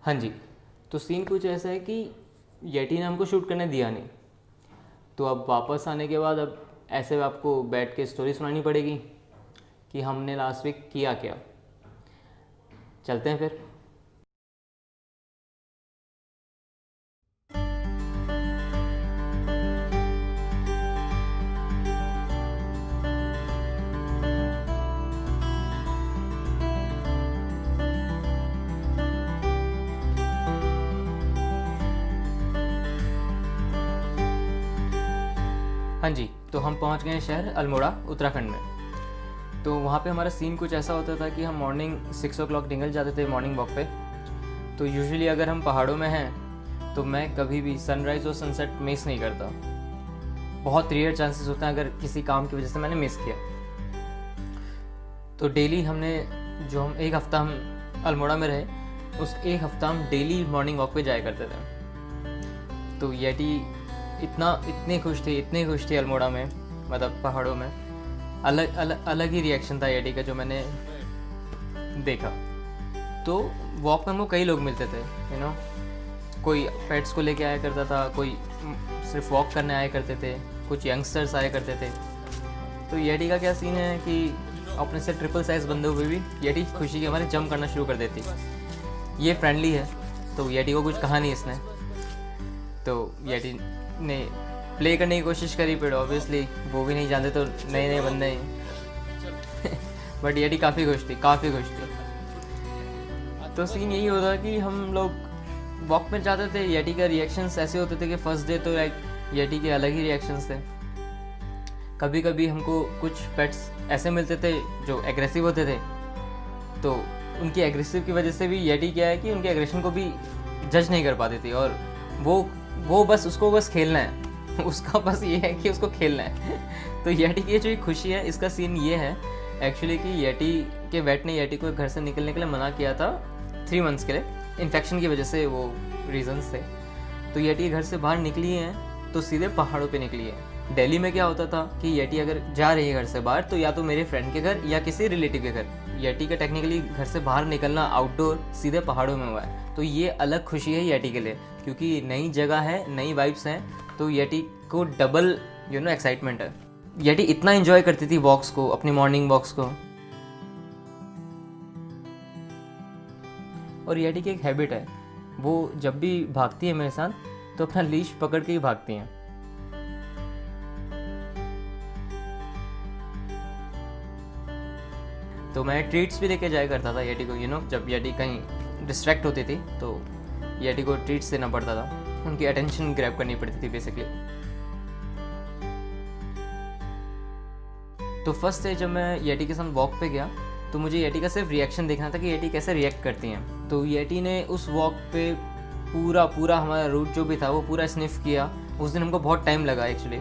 हाँ जी। तो सीन कुछ ऐसा है कि येटी ने हमको शूट करने दिया नहीं, तो अब वापस आने के बाद अब ऐसे आपको बैठ के स्टोरी सुनानी पड़ेगी कि हमने लास्ट वीक किया क्या। चलते हैं फिर। हाँ जी। तो हम पहुंच गए शहर अल्मोड़ा, उत्तराखंड में। तो वहाँ पे हमारा सीन कुछ ऐसा होता था कि हम मॉर्निंग 6 o'clock निकल जाते थे मॉर्निंग वॉक पे। तो यूजुअली अगर हम पहाड़ों में हैं तो मैं कभी भी सनराइज़ और सनसेट मिस नहीं करता। बहुत रेयर चांसेस होते हैं अगर किसी काम की वजह से मैंने मिस किया। तो डेली हमने जो हम एक हफ़्ता हम अल्मोड़ा में रहे, उस एक हफ़्ता हम डेली मॉर्निंग वॉक पे जाया करते थे। तो येटी इतनी खुश थी अल्मोड़ा में, मतलब पहाड़ों में। अलग ही रिएक्शन था येटी का जो मैंने देखा। तो वॉक में हमको कई लोग मिलते थे, कोई पेट्स को लेके आया करता था, कोई सिर्फ वॉक करने आया करते थे, कुछ यंगस्टर्स आया करते थे। तो येटी का क्या सीन है कि अपने से ट्रिपल साइज बंदे हुए भी येटी खुशी के हमारे जंप करना शुरू कर देती। ये फ्रेंडली है तो येटी को कुछ कहा नहीं इसने, तो येटी ने प्ले करने की कोशिश करी, पर ऑब्वियसली वो भी नहीं जानते तो नए नए बंदे हैं। बट येटी काफ़ी खुश थी। तो सीन यही होता कि हम लोग वॉक में जाते थे। येटी का रिएक्शंस ऐसे होते थे कि फर्स्ट डे तो लाइक येटी के अलग ही रिएक्शंस थे। कभी कभी हमको कुछ पेट्स ऐसे मिलते थे जो एग्रेसिव होते थे, तो उनकी एग्रेसिव की वजह से भी येटी क्या है कि उनके एग्रेशन को भी जज नहीं कर पाती थी। और वो बस उसको बस खेलना है। उसका बस ये है कि उसको खेलना है। तो येटी की जो खुशी है, इसका सीन ये है एक्चुअली कि येटी के वेट ने येटी को घर से निकलने के लिए मना किया था 3 months के लिए। इन्फेक्शन की वजह से वो रीजंस थे। तो येटी घर से बाहर निकली है तो सीधे पहाड़ों पे निकली है। दिल्ली में क्या होता था कि येटी अगर जा रही है घर से बाहर तो या तो मेरे फ्रेंड के घर या किसी रिलेटिव के घर। येटी का टेक्निकली घर से बाहर निकलना आउटडोर सीधे पहाड़ों में हुआ है। तो ये अलग खुशी है येटी के लिए, क्योंकि नई जगह है, नई वाइब्स हैं, तो येटी को डबल एक्साइटमेंट है। येटी इतना एंजॉय करती थी वॉक्स को, अपनी मॉर्निंग वॉक्स को। और येटी की एक हैबिट है, वो जब भी भागती है मेरे साथ तो अपना लीश पकड़ के ही भागती हैं। तो मैं ट्रीट्स भी लेके जाया करता था येटी को, जब येटी कहीं डिस्ट्रैक्ट होती थी तो येटी को ट्रीट्स देना पड़ता था, उनकी अटेंशन ग्रैब करनी पड़ती थी बेसिकली। तो फर्स्ट डे जब मैं येटी के साथ वॉक पे गया तो मुझे येटी का सिर्फ रिएक्शन देखना था कि येटी कैसे रिएक्ट करती हैं। तो येटी ने उस वॉक पे पूरा हमारा रूट जो भी था वो पूरा स्निफ किया। उस दिन हमको बहुत टाइम लगा एक्चुअली,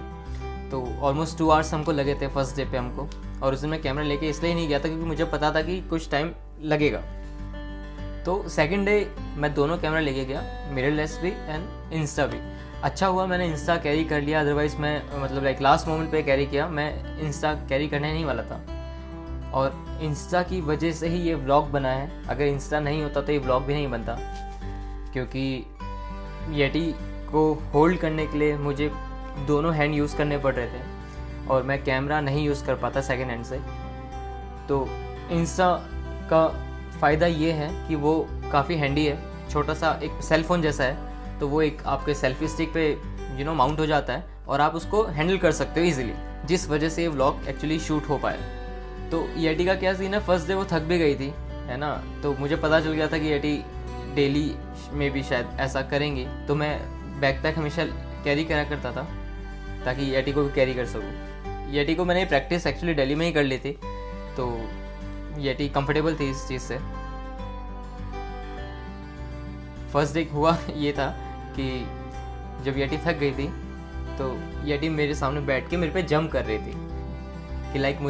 तो ऑलमोस्ट 2 hours हमको लगे थे फर्स्ट डे पे हमको। और उस दिन मैं कैमरा लेके इसलिए नहीं गया था क्योंकि मुझे पता था कि कुछ टाइम लगेगा। तो सेकंड डे मैं दोनों कैमरा लेके गया, मिररलेस भी एंड इंस्टा भी। अच्छा हुआ मैंने इंस्टा कैरी कर लिया, अदरवाइज़ मैं मतलब लाइक लास्ट मोमेंट पे कैरी किया। मैं इंस्टा कैरी करने नहीं वाला था और इंस्टा की वजह से ही ये व्लॉग बना है। अगर इंस्टा नहीं होता तो ये व्लॉग भी नहीं बनता, क्योंकि येटी को होल्ड करने के लिए मुझे दोनों हैंड यूज़ करने पड़ रहे थे और मैं कैमरा नहीं यूज़ कर पाता सेकेंड हैंड से। तो इंस्टा का फ़ायदा ये है कि वो काफ़ी हैंडी है, छोटा सा एक सेल फ़ोन जैसा है। तो वो एक आपके सेल्फी स्टिक पे माउंट हो जाता है और आप उसको हैंडल कर सकते हो ईजिली, जिस वजह से ये व्लॉग एक्चुअली शूट हो पाया। तो येटी का क्या सीन है, फर्स्ट डे वो थक भी गई थी, है ना। तो मुझे पता चल गया था कि येटी डेली में भी शायद ऐसा करेंगी, तो मैं बैकपैक हमेशा कैरी करा करता था ताकि येटी को भी कैरी कर सकूँ। येटी को मैंने प्रैक्टिस एक्चुअली दिल्ली में ही कर ली थी, तो येटी कंफर्टेबल थी इस चीज़ से। फर्स्ट डे हुआ ये था कि जब येटी थक गई थी तो येटी मेरे सामने बैठ के मेरे पे जंप कर रही थी कि लाइक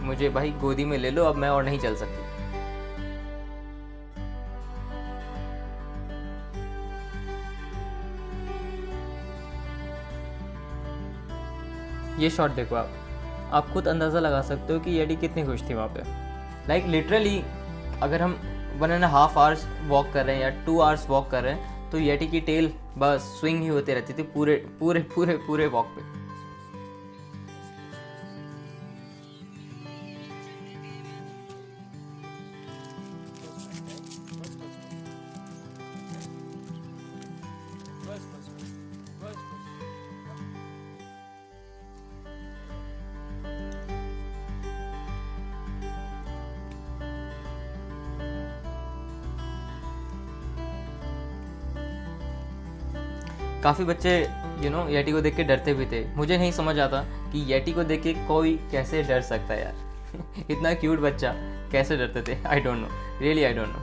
मुझे भाई गोदी में ले लो, अब मैं और नहीं चल सकती। ये शॉट देखो आप खुद अंदाज़ा लगा सकते हो कि येटी कितनी खुश थी वहाँ पे। लाइक लिटरली अगर हम 1.5 आवर्स वॉक कर रहे हैं या 2 आवर्स वॉक कर रहे हैं, तो येटी की टेल बस स्विंग ही होती रहती थी पूरे पूरे पूरे पूरे वॉक पे। काफ़ी बच्चे येटी को देख के डरते भी थे। मुझे नहीं समझ आता कि येटी को देख के कोई कैसे डर सकता है यार। इतना क्यूट बच्चा कैसे डरते थे, I don't know, really I don't know.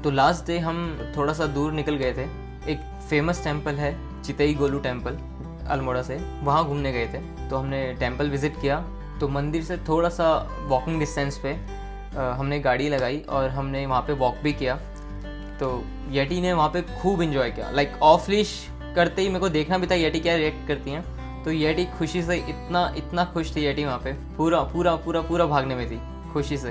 तो लास्ट डे हम थोड़ा सा दूर निकल गए थे। एक फेमस टेम्पल है चितई गोलू टेम्पल अल्मोड़ा से, वहाँ घूमने गए थे। तो हमने टेम्पल विज़िट किया। तो मंदिर से थोड़ा सा वॉकिंग डिस्टेंस पे हमने गाड़ी लगाई और हमने वहाँ पे वॉक भी किया। तो येटी ने वहाँ पे खूब इन्जॉय किया। लाइक ऑफ लीश करते ही मेरे को देखना भी था येटी क्या रिएक्ट करती हैं। तो येटी खुशी से इतना खुश थी येटी, वहाँ पे पूरा पूरा पूरा पूरा भागने में थी खुशी से।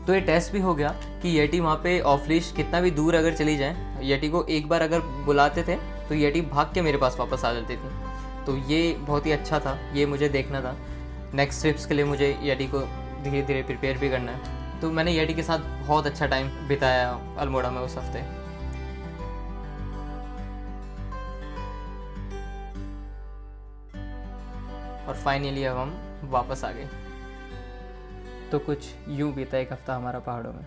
तो ये टेस्ट भी हो गया कि येटी वहाँ पे ऑफ लीश कितना भी दूर अगर चली जाए, येटी को एक बार अगर बुलाते थे तो येटी भाग के मेरे पास वापस आ जाती थी। तो ये बहुत ही अच्छा था, ये मुझे देखना था। नेक्स्ट ट्रिप्स के लिए मुझे येटी को धीरे धीरे प्रिपेयर भी करना है। तो मैंने येटी के साथ बहुत अच्छा टाइम बिताया अल्मोड़ा में उस हफ्ते। और फाइनली अब हम वापस आ गए। तो कुछ यूं बीता एक हफ्ता हमारा पहाड़ों में।